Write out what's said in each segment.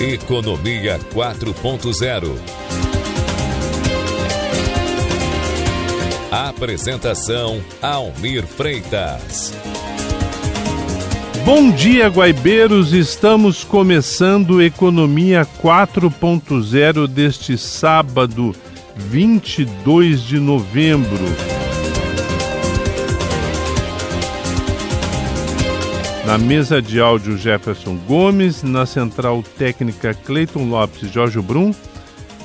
Economia 4.0. Apresentação Almir Freitas. Bom dia, guaibeiros! Estamos começando Economia 4.0 deste sábado, 22 de novembro. Na mesa de áudio, Jefferson Gomes, na central técnica, Cleiton Lopes e Jorge Brum,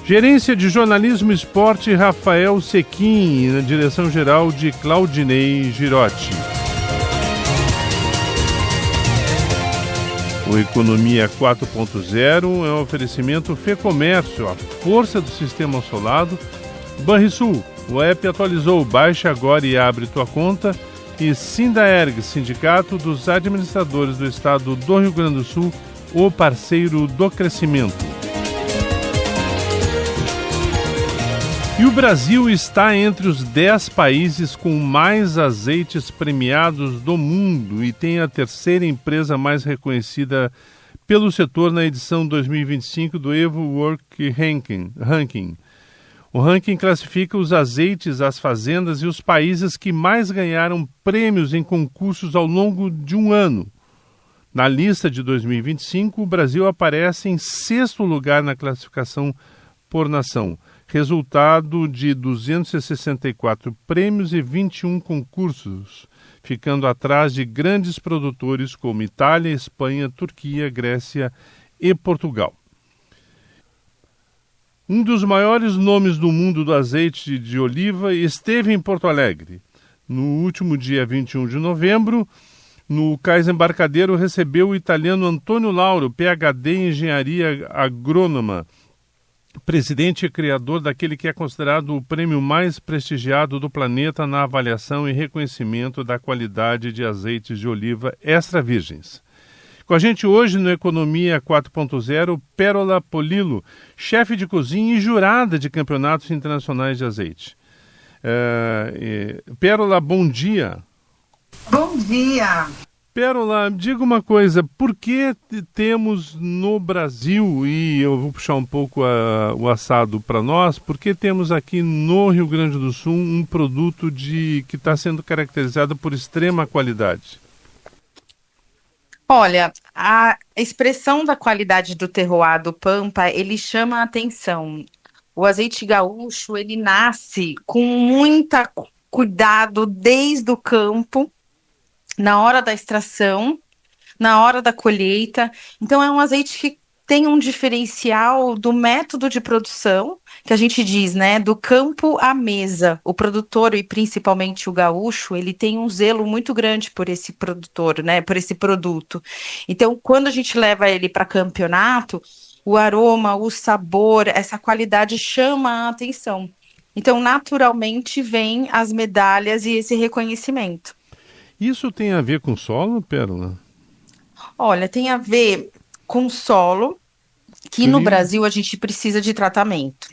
gerência de jornalismo e esporte, Rafael Sequim, e na direção geral de Claudinei Girotti. O Economia 4.0 é um oferecimento Fecomércio, a força do sistema ao seu lado. Banrisul, o app atualizou, baixa agora e abre tua conta. E Sindaerg, Sindicato dos Administradores do Estado do Rio Grande do Sul, o parceiro do crescimento. E o Brasil está entre os 10 países com mais azeites premiados do mundo e tem a terceira empresa mais reconhecida pelo setor na edição 2025 do Evo Work Ranking. O ranking classifica os azeites, as fazendas e os países que mais ganharam prêmios em concursos ao longo de um ano. Na lista de 2025, o Brasil aparece em sexto lugar na classificação por nação, resultado de 264 prêmios e 21 concursos, ficando atrás de grandes produtores como Itália, Espanha, Turquia, Grécia e Portugal. Um dos maiores nomes do mundo do azeite de oliva esteve em Porto Alegre. No último dia 21 de novembro, no Cais Embarcadeiro, recebeu o italiano Antônio Lauro, PhD em Engenharia Agrônoma, presidente e criador daquele que é considerado o prêmio mais prestigiado do planeta na avaliação e reconhecimento da qualidade de azeites de oliva extra virgens. Com a gente hoje no Economia 4.0, Pérola Polillo, chefe de cozinha e jurada de campeonatos internacionais de azeite. Pérola, bom dia. Bom dia. Pérola, diga uma coisa, por que temos no Brasil, e eu vou puxar um pouco o assado para nós, por que temos aqui no Rio Grande do Sul um produto que está sendo caracterizado por extrema qualidade? Olha, a expressão da qualidade do terroir do Pampa, ele chama a atenção. O azeite gaúcho, ele nasce com muito cuidado desde o campo, na hora da extração, na hora da colheita. Então, é um azeite que tem um diferencial do método de produção, que a gente diz, né, do campo à mesa. O produtor, e principalmente o gaúcho, ele tem um zelo muito grande por esse produtor, né, por esse produto. Então, quando a gente leva ele para campeonato, o aroma, o sabor, essa qualidade chama a atenção. Então, naturalmente, vem as medalhas e esse reconhecimento. Isso tem a ver com solo, Pérola? Olha, tem a ver com solo, que no Brasil a gente precisa de tratamento.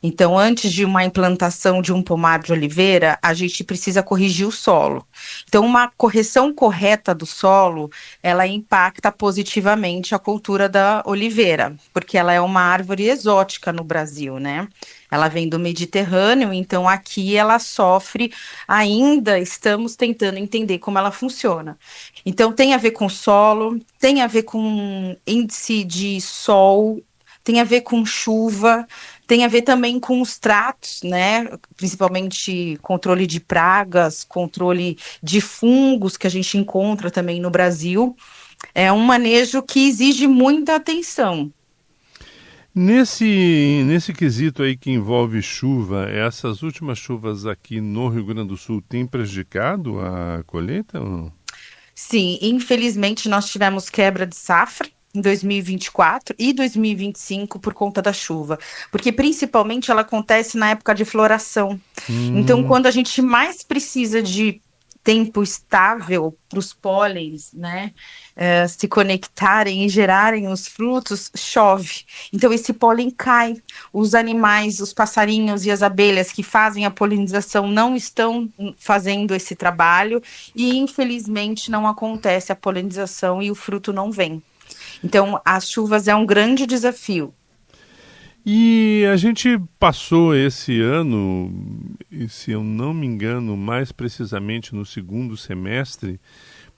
Então, antes de uma implantação de um pomar de oliveira, a gente precisa corrigir o solo. Então, uma correção correta do solo, ela impacta positivamente a cultura da oliveira, porque ela é uma árvore exótica no Brasil, né? Ela vem do Mediterrâneo, então aqui ela sofre, ainda estamos tentando entender como ela funciona. Então tem a ver com solo, tem a ver com índice de sol, tem a ver com chuva, tem a ver também com os tratos, né? Principalmente controle de pragas, controle de fungos que a gente encontra também no Brasil. É um manejo que exige muita atenção. Nesse quesito aí que envolve chuva, essas últimas chuvas aqui no Rio Grande do Sul têm prejudicado a colheita ou não? Sim, infelizmente nós tivemos quebra de safra em 2024 e 2025 por conta da chuva, porque principalmente ela acontece na época de floração. Então, quando a gente mais precisa de tempo estável para os pólens, né, se conectarem e gerarem os frutos, chove. Então esse pólen cai. Os animais, os passarinhos e as abelhas que fazem a polinização não estão fazendo esse trabalho e infelizmente não acontece a polinização e o fruto não vem. Então, as chuvas é um grande desafio. E a gente passou esse ano, e se eu não me engano, mais precisamente no segundo semestre,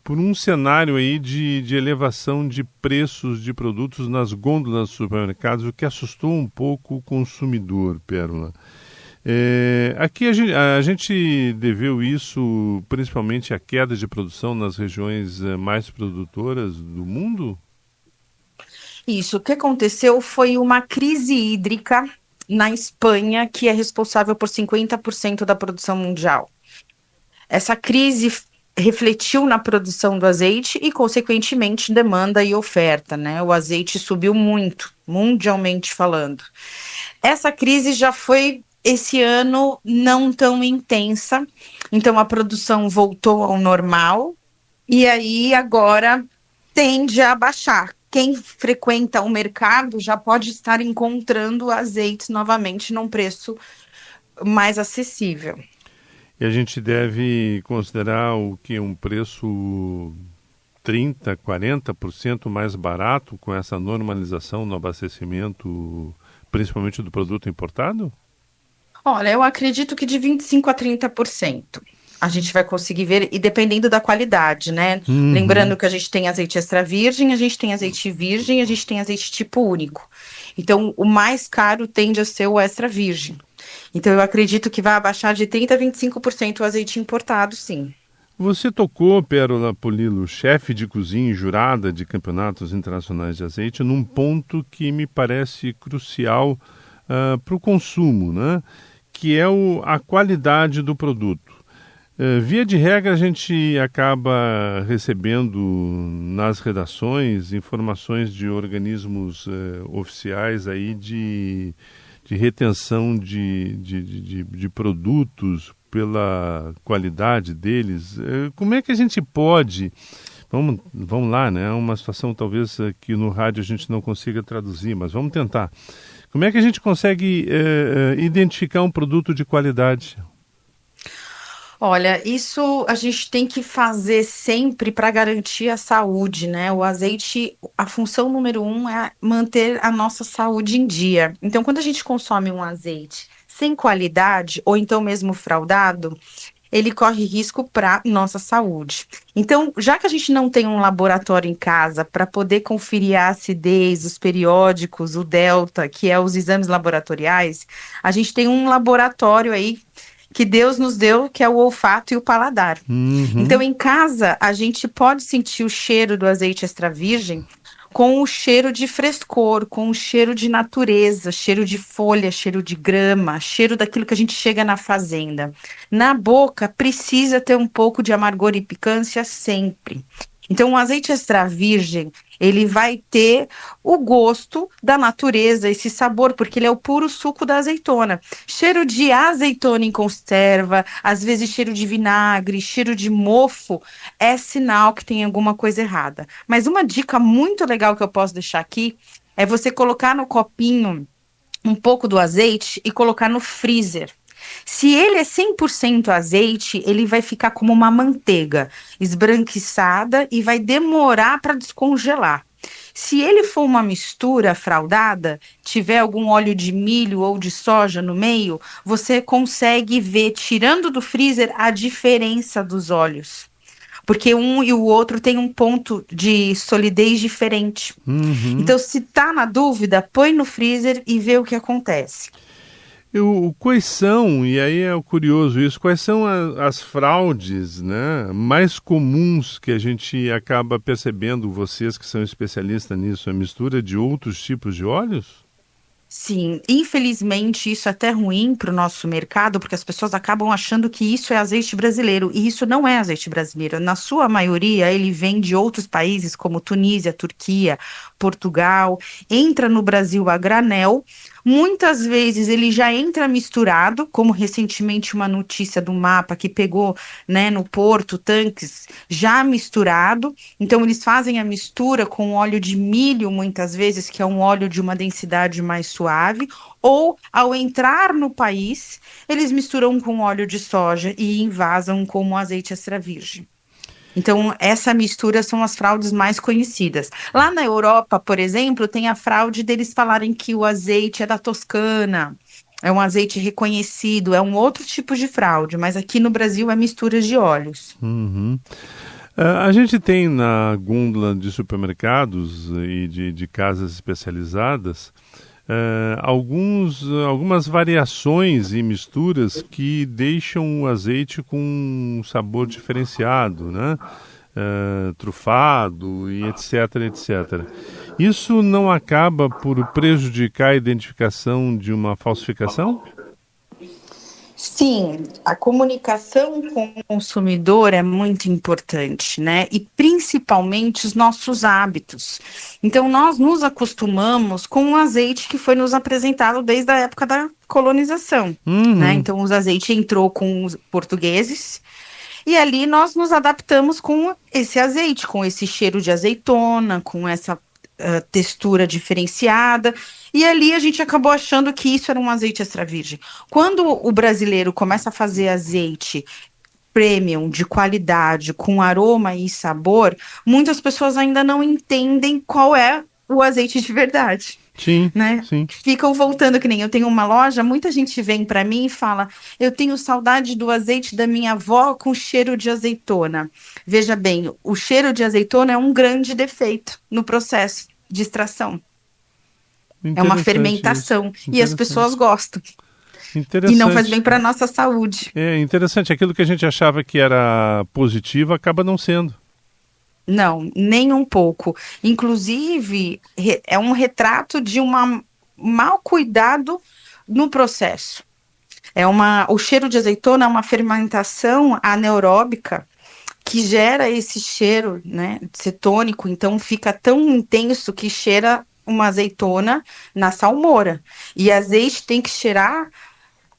por um cenário aí de elevação de preços de produtos nas gôndolas dos supermercados, o que assustou um pouco o consumidor, Pérola. Aqui a gente deveu isso principalmente à queda de produção nas regiões mais produtoras do mundo? Isso, o que aconteceu foi uma crise hídrica na Espanha, que é responsável por 50% da produção mundial. Essa crise refletiu na produção do azeite e, consequentemente, demanda e oferta, né? O azeite subiu muito, mundialmente falando. Essa crise já foi, esse ano, não tão intensa, então a produção voltou ao normal e aí agora tende a baixar. Quem frequenta o mercado já pode estar encontrando azeites novamente num preço mais acessível. E a gente deve considerar o que um preço 30%, 40% mais barato com essa normalização no abastecimento, principalmente do produto importado? Olha, eu acredito que de 25% a 30%. A gente vai conseguir ver, e dependendo da qualidade, né? Lembrando que a gente tem azeite extra virgem, a gente tem azeite virgem, a gente tem azeite tipo único. Então, o mais caro tende a ser o extra virgem. Então, eu acredito que vai abaixar de 30% a 25% o azeite importado, sim. Você tocou, Pérola Polillo, chefe de cozinha e jurada de campeonatos internacionais de azeite, num ponto que me parece crucial para o consumo, né? Que é a qualidade do produto. Via de regra, a gente acaba recebendo nas redações informações de organismos oficiais aí de retenção de produtos pela qualidade deles. Como é que a gente pode... Vamos lá, né? É uma situação talvez que no rádio a gente não consiga traduzir, mas vamos tentar. Como é que a gente consegue identificar um produto de qualidade? Olha, isso a gente tem que fazer sempre para garantir a saúde, né? O azeite, a função número 1 é manter a nossa saúde em dia. Então, quando a gente consome um azeite sem qualidade, ou então mesmo fraudado, ele corre risco para nossa saúde. Então, já que a gente não tem um laboratório em casa para poder conferir a acidez, os periódicos, o delta, que é os exames laboratoriais, a gente tem um laboratório aí que Deus nos deu, que é o olfato e o paladar. Então, em casa, a gente pode sentir o cheiro do azeite extra virgem com o cheiro de frescor, com o cheiro de natureza, cheiro de folha, cheiro de grama, cheiro daquilo que a gente chega na fazenda. Na boca, precisa ter um pouco de amargor e picância sempre. Então, o azeite extra virgem, ele vai ter o gosto da natureza, esse sabor, porque ele é o puro suco da azeitona. Cheiro de azeitona em conserva, às vezes cheiro de vinagre, cheiro de mofo, é sinal que tem alguma coisa errada. Mas uma dica muito legal que eu posso deixar aqui é você colocar no copinho um pouco do azeite e colocar no freezer. Se ele é 100% azeite, ele vai ficar como uma manteiga esbranquiçada e vai demorar para descongelar. Se ele for uma mistura fraudada, tiver algum óleo de milho ou de soja no meio, você consegue ver, tirando do freezer, a diferença dos óleos. Porque um e o outro tem um ponto de solidez diferente. Então, se tá na dúvida, põe no freezer e vê o que acontece. Quais são, e aí é curioso isso, quais são as fraudes, né, mais comuns que a gente acaba percebendo, vocês que são especialistas nisso, a mistura de outros tipos de óleos? Sim, infelizmente isso é até ruim para o nosso mercado, porque as pessoas acabam achando que isso é azeite brasileiro, e isso não é azeite brasileiro. Na sua maioria, ele vem de outros países, como Tunísia, Turquia, Portugal, entra no Brasil a granel. Muitas vezes ele já entra misturado, como recentemente uma notícia do Mapa que pegou, né, no porto, tanques já misturado. Então eles fazem a mistura com óleo de milho, muitas vezes, que é um óleo de uma densidade mais suave, ou ao entrar no país, eles misturam com óleo de soja e invasam como azeite extra virgem. Então, essa mistura são as fraudes mais conhecidas. Lá na Europa, por exemplo, tem a fraude deles falarem que o azeite é da Toscana, é um azeite reconhecido, é um outro tipo de fraude, mas aqui no Brasil é mistura de óleos. Uhum. A gente tem na gôndola de supermercados e de casas especializadas algumas variações e misturas que deixam o azeite com um sabor diferenciado, né? Trufado e etc, etc. Isso não acaba por prejudicar a identificação de uma falsificação? Sim, a comunicação com o consumidor é muito importante, né? E principalmente os nossos hábitos. Então, nós nos acostumamos com o azeite que foi nos apresentado desde a época da colonização, né? Então, o azeite entrou com os portugueses e ali nós nos adaptamos com esse azeite, com esse cheiro de azeitona, com essa textura diferenciada, e ali a gente acabou achando que isso era um azeite extra virgem. Quando o brasileiro começa a fazer azeite premium, de qualidade, com aroma e sabor, muitas pessoas ainda não entendem qual é o azeite de verdade. Sim, né? sim. Ficam voltando, que nem eu tenho uma loja, muita gente vem para mim e fala, eu tenho saudade do azeite da minha avó com cheiro de azeitona. Veja bem, o cheiro de azeitona é um grande defeito no processo de extração. É uma fermentação e as pessoas gostam. E não faz bem para a nossa saúde. É interessante, aquilo que a gente achava que era positivo acaba não sendo. Não, nem um pouco. Inclusive, é um retrato de um mau cuidado no processo. O cheiro de azeitona é uma fermentação anaeróbica que gera esse cheiro, né, cetônico, então fica tão intenso que cheira uma azeitona na salmoura. E azeite tem que cheirar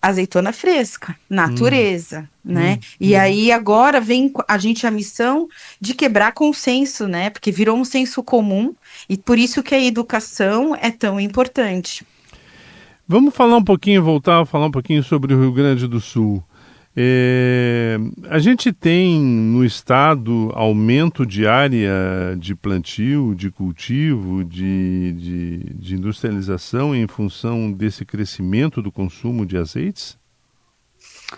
azeitona fresca, natureza, né? E aí agora vem a missão de quebrar consenso, né? Porque virou um senso comum e por isso que a educação é tão importante. Vamos voltar a falar um pouquinho sobre o Rio Grande do Sul. A gente tem no estado aumento de área de plantio, de cultivo, de industrialização em função desse crescimento do consumo de azeites?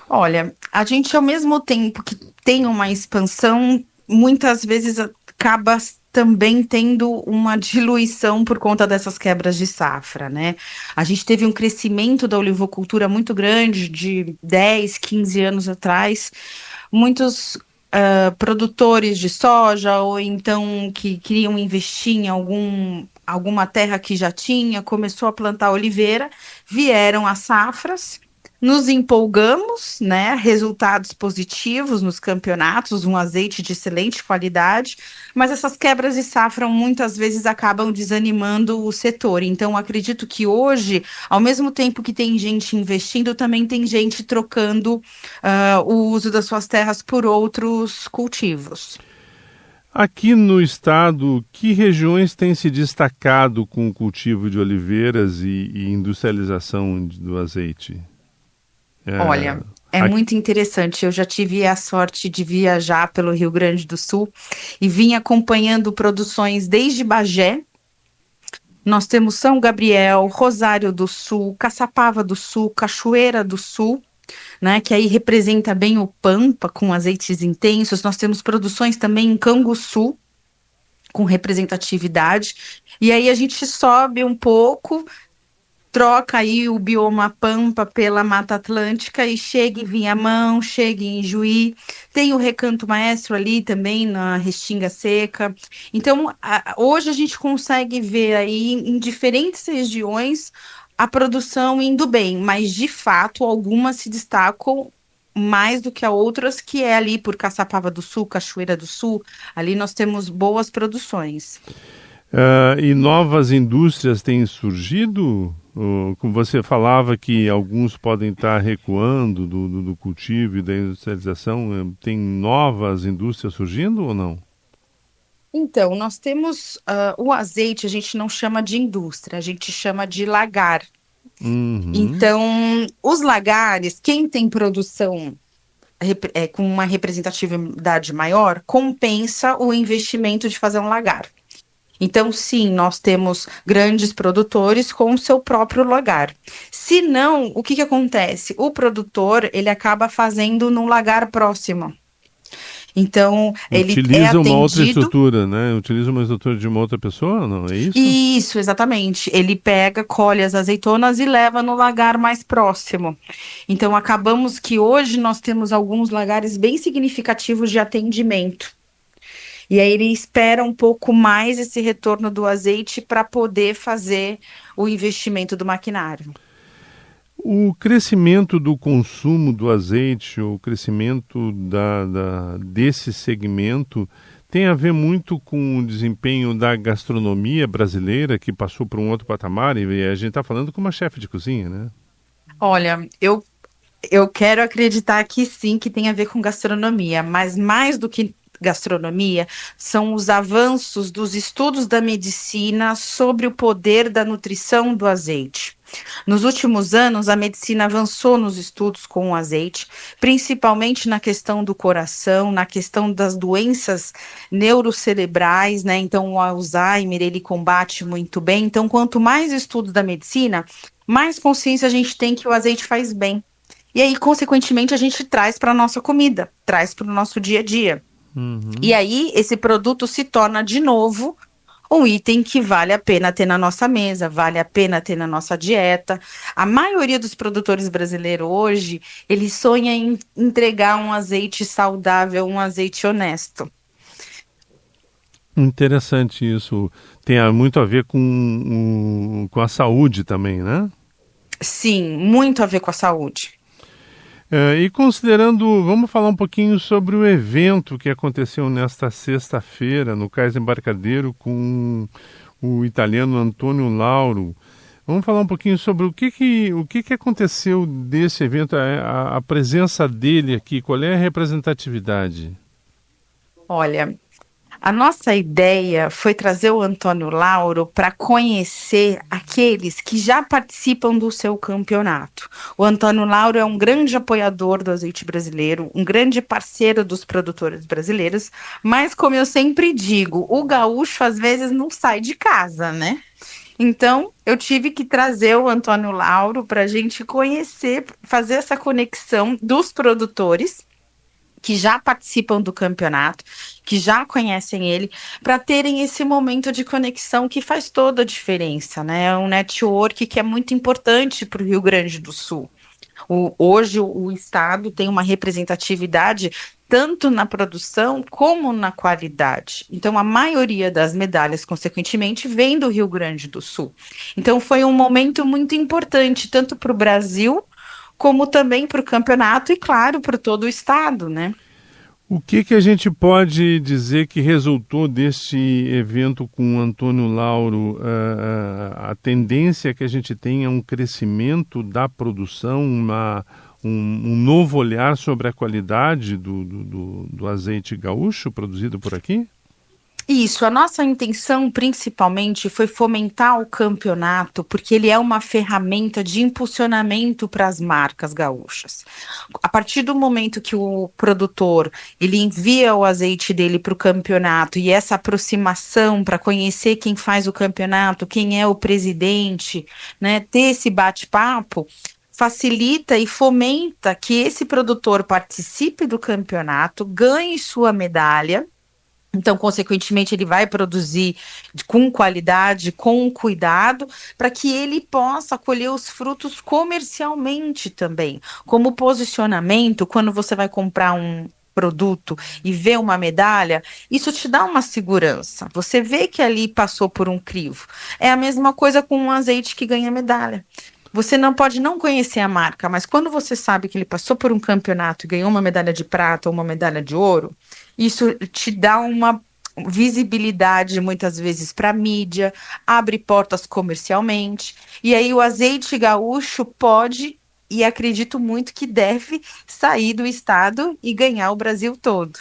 Olha, a gente ao mesmo tempo que tem uma expansão, muitas vezes acaba também tendo uma diluição por conta dessas quebras de safra, né? A gente teve um crescimento da olivocultura muito grande de 10, 15 anos atrás. Muitos produtores de soja ou então que queriam investir em alguma terra que já tinha, começou a plantar oliveira, vieram as safras, nos empolgamos, né? Resultados positivos nos campeonatos, um azeite de excelente qualidade, mas essas quebras de safra muitas vezes acabam desanimando o setor. Então, acredito que hoje, ao mesmo tempo que tem gente investindo, também tem gente trocando o uso das suas terras por outros cultivos. Aqui no estado, que regiões têm se destacado com o cultivo de oliveiras e industrialização do azeite? Olha, muito interessante. Eu já tive a sorte de viajar pelo Rio Grande do Sul e vim acompanhando produções desde Bagé. Nós temos São Gabriel, Rosário do Sul, Caçapava do Sul, Cachoeira do Sul, né, que aí representa bem o Pampa, com azeites intensos. Nós temos produções também em Canguçu, com representatividade. E aí a gente sobe um pouco, troca aí o bioma Pampa pela Mata Atlântica e chega em Viamão, chega em Juí, tem o Recanto Maestro ali também na Restinga Seca. Então, hoje a gente consegue ver aí em diferentes regiões a produção indo bem, mas de fato algumas se destacam mais do que a outras, que é ali por Caçapava do Sul, Cachoeira do Sul, ali nós temos boas produções. E novas indústrias têm surgido? Como você falava que alguns podem estar recuando do cultivo e da industrialização, tem novas indústrias surgindo ou não? Então, nós temos o azeite, a gente não chama de indústria, a gente chama de lagar. Então, os lagares, quem tem produção com uma representatividade maior, compensa o investimento de fazer um lagar. Então, sim, nós temos grandes produtores com o seu próprio lagar. Se não, o que acontece? O produtor, ele acaba fazendo num lagar próximo. Então, ele utiliza uma outra estrutura, né? Utiliza uma estrutura de uma outra pessoa, não é isso? Isso, exatamente. Ele pega, colhe as azeitonas e leva no lagar mais próximo. Então, acabamos que hoje nós temos alguns lagares bem significativos de atendimento. E aí ele espera um pouco mais esse retorno do azeite para poder fazer o investimento do maquinário. O crescimento do consumo do azeite, o crescimento desse segmento, tem a ver muito com o desempenho da gastronomia brasileira, que passou por um outro patamar, e a gente está falando com uma chefe de cozinha, né? Olha, eu quero acreditar que sim, que tem a ver com gastronomia, mas mais do que gastronomia, são os avanços dos estudos da medicina sobre o poder da nutrição do azeite. Nos últimos anos, a medicina avançou nos estudos com o azeite, principalmente na questão do coração, na questão das doenças neurocerebrais, né? Então, o Alzheimer, ele combate muito bem. Então, quanto mais estudos da medicina, mais consciência a gente tem que o azeite faz bem. E aí, consequentemente, a gente traz para a nossa comida, traz para o nosso dia a dia. E aí, esse produto se torna, de novo, um item que vale a pena ter na nossa mesa, vale a pena ter na nossa dieta. A maioria dos produtores brasileiros hoje, ele sonha em entregar um azeite saudável, um azeite honesto. Interessante isso. Tem muito a ver com a saúde também, né? Sim, muito a ver com a saúde. E considerando, vamos falar um pouquinho sobre o evento que aconteceu nesta sexta-feira no Cais Embarcadero com o italiano Antônio Lauro. Vamos falar um pouquinho sobre o que aconteceu desse evento, a presença dele aqui, qual é a representatividade? Olha, a nossa ideia foi trazer o Antônio Lauro para conhecer aqueles que já participam do seu campeonato. O Antônio Lauro é um grande apoiador do azeite brasileiro, um grande parceiro dos produtores brasileiros, mas como eu sempre digo, o gaúcho às vezes não sai de casa, né? Então, eu tive que trazer o Antônio Lauro para a gente conhecer, fazer essa conexão dos produtores que já participam do campeonato, que já conhecem ele, para terem esse momento de conexão que faz toda a diferença, né? É um network que é muito importante para o Rio Grande do Sul. Hoje o estado tem uma representatividade tanto na produção como na qualidade. Então, a maioria das medalhas, consequentemente, vem do Rio Grande do Sul. Então, foi um momento muito importante, tanto para o Brasil, como também para o campeonato e, claro, para todo o estado, né? O que a gente pode dizer que resultou deste evento com o Antônio Lauro? A tendência que a gente tem é um crescimento da produção, um novo olhar sobre a qualidade do azeite gaúcho produzido por aqui? Isso, a nossa intenção principalmente foi fomentar o campeonato, porque ele é uma ferramenta de impulsionamento para as marcas gaúchas. A partir do momento que o produtor ele envia o azeite dele para o campeonato e essa aproximação para conhecer quem faz o campeonato, quem é o presidente, né, ter esse bate-papo, facilita e fomenta que esse produtor participe do campeonato, ganhe sua medalha. Então, consequentemente, ele vai produzir com qualidade, com cuidado, para que ele possa colher os frutos comercialmente também. Como posicionamento, quando você vai comprar um produto e vê uma medalha, isso te dá uma segurança. Você vê que ali passou por um crivo. É a mesma coisa com um azeite que ganha medalha. Você não pode não conhecer a marca, mas quando você sabe que ele passou por um campeonato e ganhou uma medalha de prata ou uma medalha de ouro, isso te dá uma visibilidade muitas vezes para a mídia, abre portas comercialmente, e aí o azeite gaúcho pode, e acredito muito que deve, sair do estado e ganhar o Brasil todo.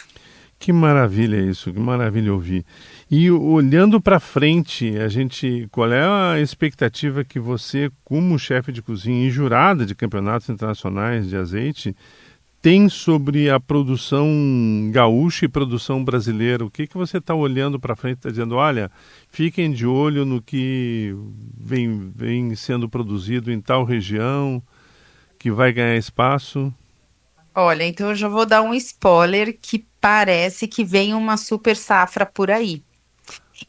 Que maravilha isso, que maravilha ouvir. E olhando para frente, qual é a expectativa que você, como chefe de cozinha e jurada de campeonatos internacionais de azeite, tem sobre a produção gaúcha e produção brasileira? O que você está olhando para frente, está dizendo, olha, fiquem de olho no que vem sendo produzido em tal região, que vai ganhar espaço? Olha, então eu já vou dar um spoiler que parece que vem uma super safra por aí.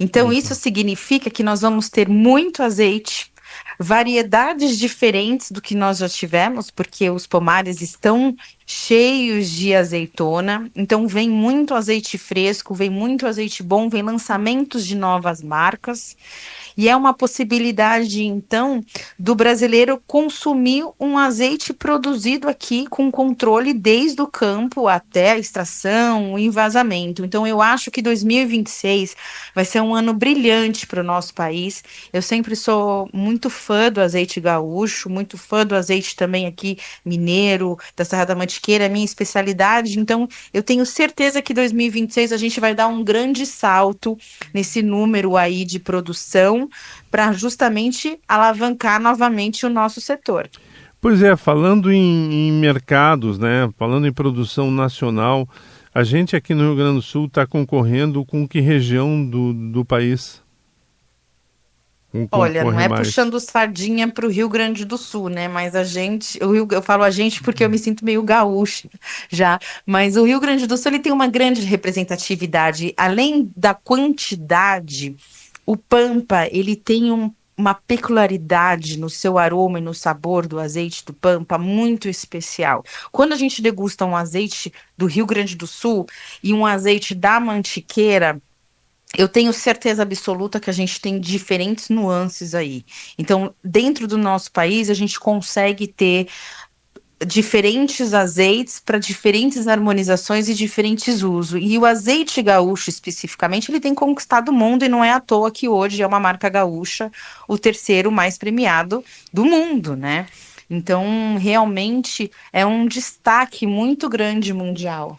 Então, isso significa que nós vamos ter muito azeite, variedades diferentes do que nós já tivemos, porque os pomares estão cheios de azeitona. Então, vem muito azeite fresco, vem muito azeite bom, vem lançamentos de novas marcas. E é uma possibilidade, então, do brasileiro consumir um azeite produzido aqui com controle desde o campo até a extração, o envasamento. Então, eu acho que 2026 vai ser um ano brilhante para o nosso país. Eu sempre sou muito fã do azeite gaúcho, muito fã do azeite também aqui mineiro, da Serra da Mantiqueira, é minha especialidade. Então, eu tenho certeza que 2026 a gente vai dar um grande salto nesse número aí de produção, para justamente alavancar novamente o nosso setor. Pois é, falando em mercados, né, falando em produção nacional, a gente aqui no Rio Grande do Sul está concorrendo com que região do país? Olha, não é mais? puxando sardinha para o Rio Grande do Sul, né? Mas a gente, eu falo a gente porque eu me sinto meio gaúcha já. Mas o Rio Grande do Sul ele tem uma grande representatividade. Além da quantidade, o Pampa ele tem uma peculiaridade no seu aroma e no sabor do azeite do Pampa muito especial. Quando a gente degusta um azeite do Rio Grande do Sul e um azeite da Mantiqueira, eu tenho certeza absoluta que a gente tem diferentes nuances aí. Então, dentro do nosso país, a gente consegue ter diferentes azeites para diferentes harmonizações e diferentes usos. E o azeite gaúcho, especificamente, ele tem conquistado o mundo e não é à toa que hoje é uma marca gaúcha, o terceiro mais premiado do mundo, né? Então, realmente, é um destaque muito grande mundial.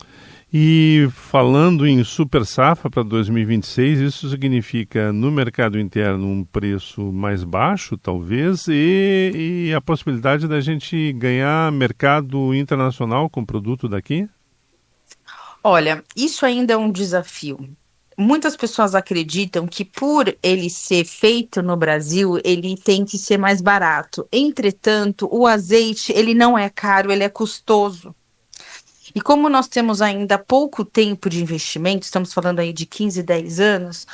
E falando em super safra para 2026, isso significa no mercado interno um preço mais baixo, talvez, e a possibilidade da gente ganhar mercado internacional com produto daqui? Olha, isso ainda é um desafio. Muitas pessoas acreditam que por ele ser feito no Brasil, ele tem que ser mais barato. Entretanto, o azeite, ele não é caro, ele é custoso. E como nós temos ainda pouco tempo de investimento, estamos falando aí de 15, 10 anos,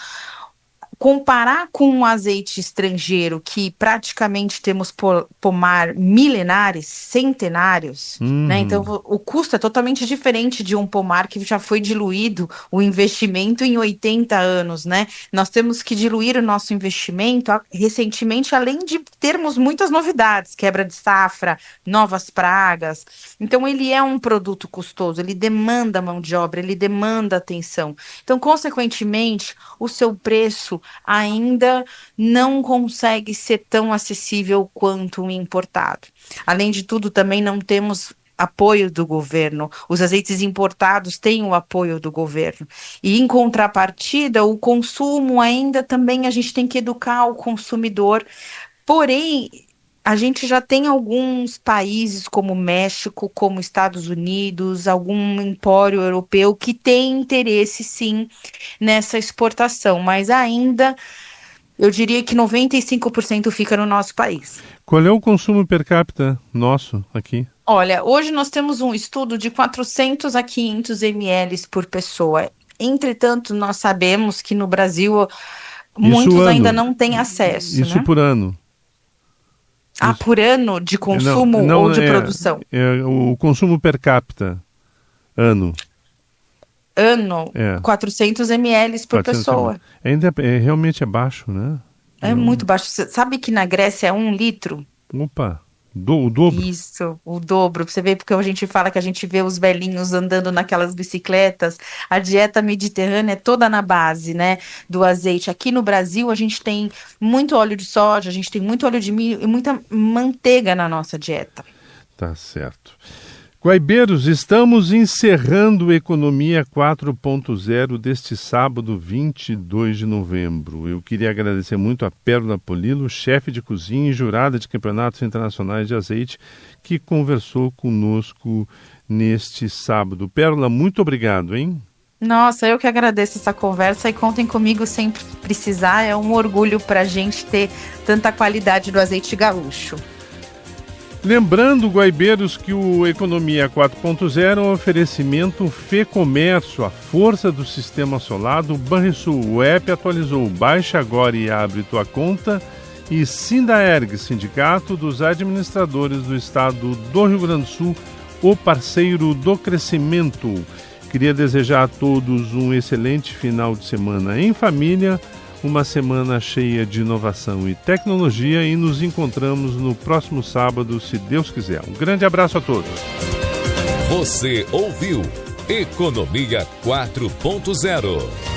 comparar com um azeite estrangeiro que praticamente temos pomar milenares, centenários, né? Então o custo é totalmente diferente de um pomar que já foi diluído o investimento em 80 anos, né? Nós temos que diluir o nosso investimento recentemente, além de termos muitas novidades, quebra de safra, novas pragas. Então ele é um produto custoso, ele demanda mão de obra, ele demanda atenção. Então, consequentemente, o seu preço ainda não consegue ser tão acessível quanto o importado. Além de tudo, também não temos apoio do governo. Os azeites importados têm o apoio do governo. E, em contrapartida, o consumo ainda também a gente tem que educar o consumidor. Porém, a gente já tem alguns países como México, como Estados Unidos, algum empório europeu que tem interesse, sim, nessa exportação, mas ainda eu diria que 95% fica no nosso país. Qual é o consumo per capita nosso aqui? Olha, hoje nós temos um estudo de 400 a 500 ml por pessoa. Entretanto, nós sabemos que no Brasil muitos ainda não têm acesso. Isso, né? Por ano? Por ano de consumo ou de produção? O consumo per capita, ano. 400 ml por pessoa. Ainda realmente é baixo, né? É muito baixo. Você sabe que na Grécia é 1 litro? Opa, o dobro? Isso, o dobro. Você vê porque a gente fala que a gente vê os velhinhos andando naquelas bicicletas. A dieta mediterrânea é toda na base, né, do azeite. Aqui no Brasil a gente tem muito óleo de soja, a gente tem muito óleo de milho e muita manteiga na nossa dieta. Tá certo. Guaibeiros, estamos encerrando a Economia 4.0 deste sábado, 22 de novembro. Eu queria agradecer muito a Pérola Polilo, chefe de cozinha e jurada de campeonatos internacionais de azeite, que conversou conosco neste sábado. Pérola, muito obrigado, hein? Nossa, eu que agradeço essa conversa e contem comigo sempre que precisar. É um orgulho para a gente ter tanta qualidade do azeite gaúcho. Lembrando, guaibeiros, que o Economia 4.0 é um oferecimento Fê-Comércio, a força do sistema solar do Banrisul. O app atualizou, baixa agora e abre tua conta. E Sindaerg, Sindicato dos Administradores do Estado do Rio Grande do Sul, o parceiro do crescimento. Queria desejar a todos um excelente final de semana em família, uma semana cheia de inovação e tecnologia, e nos encontramos no próximo sábado, se Deus quiser. Um grande abraço a todos. Você ouviu Economia 4.0.